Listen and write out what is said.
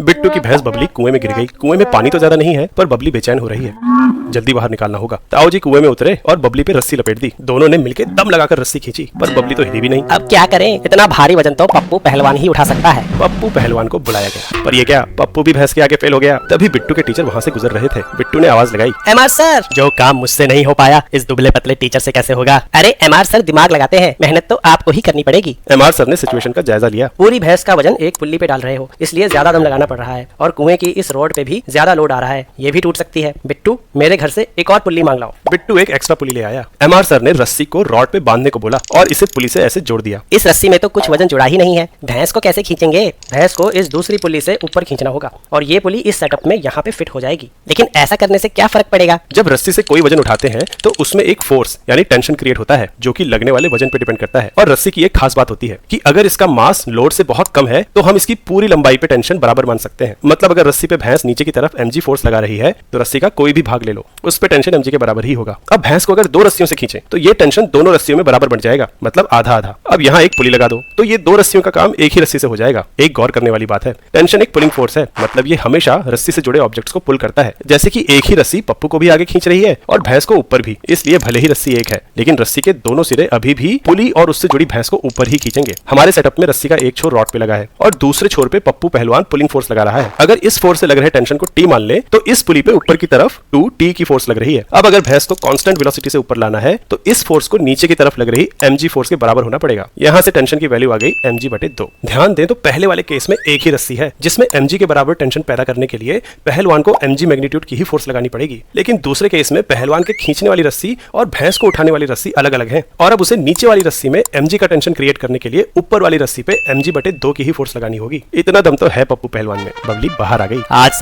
बिट्टू की भैंस बबली कुएं में गिर गई। कुएं में पानी तो ज्यादा नहीं है पर बबली बेचैन हो रही है, जल्दी बाहर निकालना होगा। ताऊ जी कुएं में उतरे और बबली पे रस्सी लपेट दी। दोनों ने मिलकर दम लगाकर रस्सी खींची पर बबली तो हिली भी नहीं। अब क्या करें, इतना भारी वजन तो पप्पू पहलवान ही उठा सकता है। पप्पू पहलवान को बुलाया गया पर ये क्या, पप्पू भी भैंस के आगे फेल हो गया। तभी बिट्टू के टीचर वहाँ से गुजर रहे थे। बिट्टू ने आवाज लगाई, एमआर सर, जो काम मुझसे नहीं हो पाया इस दुबले पतले टीचर से कैसे होगा। अरे एमआर सर, दिमाग लगाते हैं, मेहनत तो आपको ही करनी पड़ेगी। एमआर सर ने सिचुएशन का जायजा लिया। पूरी भैंस का वजन एक पुल्ली पे डाल रहे हो, इसलिए ज्यादा दम लगाना पड़ रहा है और कुएं की इस रोड पे भी ज्यादा लोड आ रहा है, ये भी टूट सकती है। बिट्टू, मेरे घर से एक और पुल्ली मांग लाओ। बिट्टू एक एक्स्ट्रा पुली ले आया। एमआर सर ने रस्सी को रॉड पे बांधने को बोला और इसे पुली से ऐसे जोड़ दिया। इस रस्सी में तो कुछ वजन जुड़ा ही नहीं है, भैंस को कैसे खींचेंगे। भैंस को इस दूसरी पुल्ली से ऊपर खींचना होगा और ये पुली इस सेटअप में यहाँ पे फिट हो जाएगी। लेकिन ऐसा करने से क्या फर्क पड़ेगा। जब रस्सी से कोई वजन उठाते हैं तो उसमें एक फोर्स यानी टेंशन क्रिएट होता है जो कि लगने वाले वजन पे डिपेंड करता है। और रस्सी की एक खास बात होती है कि अगर इसका मास लोड से बहुत कम है तो हम इसकी पूरी लंबाई पे टेंशन बराबर मान सकते हैं। मतलब अगर रस्सी पे भैंस नीचे की तरफ mg फोर्स लगा रही है तो रस्सी का कोई भी भाग ले लो, उस पे टेंशन mg के बराबर ही होगा। अब भैंस को अगर दो रस्सियों से खींचे तो ये टेंशन दोनों रस्सियों में बराबर बन जाएगा, मतलब आधा आधा। अब यहाँ एक पुली लगा दो तो ये दो रस्सियों का काम एक ही रस्सी से हो जाएगा। एक गौर करने वाली बात है, टेंशन एक पुलिंग फोर्स है, मतलब ये हमेशा रस्सी से जुड़े ऑब्जेक्ट्स को पुल करता है। जैसे कि एक ही रस्सी पप्पू को भी आगे खींच रही है और भैंस को ऊपर भी। इसलिए भले ही रस्सी एक है लेकिन रस्सी के दोनों सिरे अभी भी पुली और उससे जुड़ी भैंस को ऊपर ही खींचेंगे। हमारे सेटअप में रस्सी का एक छोर रॉड पे लगा है और दूसरे छोर पे पप्पू पहलवान पुलिंग फोर्स लगा रहा है। अगर इस फोर्स से लग रहे टेंशन को टी मान ले तो इस पुली पे ऊपर की तरफ 2t की फोर्स लग रही है। अब अगर भैंस को कांस्टेंट वेलोसिटी से ऊपर लाना है तो इस फोर्स को नीचे की तरफ लग रही mg फोर्स के बराबर होना पड़ेगा। यहाँ से टेंशन की वैल्यू आ गई mg/2। ध्यान दें तो पहले वाले केस में एक ही रस्सी है जिसमें mg के बराबर टेंशन पैदा करने के लिए पहलवान को mg मैग्नीट्यूड की ही फोर्स लगानी पड़ेगी। लेकिन दूसरे केस में पहलवान के खींचने वाली रस्सी और भैंस को उठाने वाली रस्सी अलग अलग है और अब उसे नीचे वाली रस्सी में mg का टेंशन क्रिएट करने के लिए ऊपर वाली रस्सी पे mg/2 की ही फोर्स लगानी होगी। इतना दम तो है पप्पू पहलवान में। बबली बाहर आ गई। आज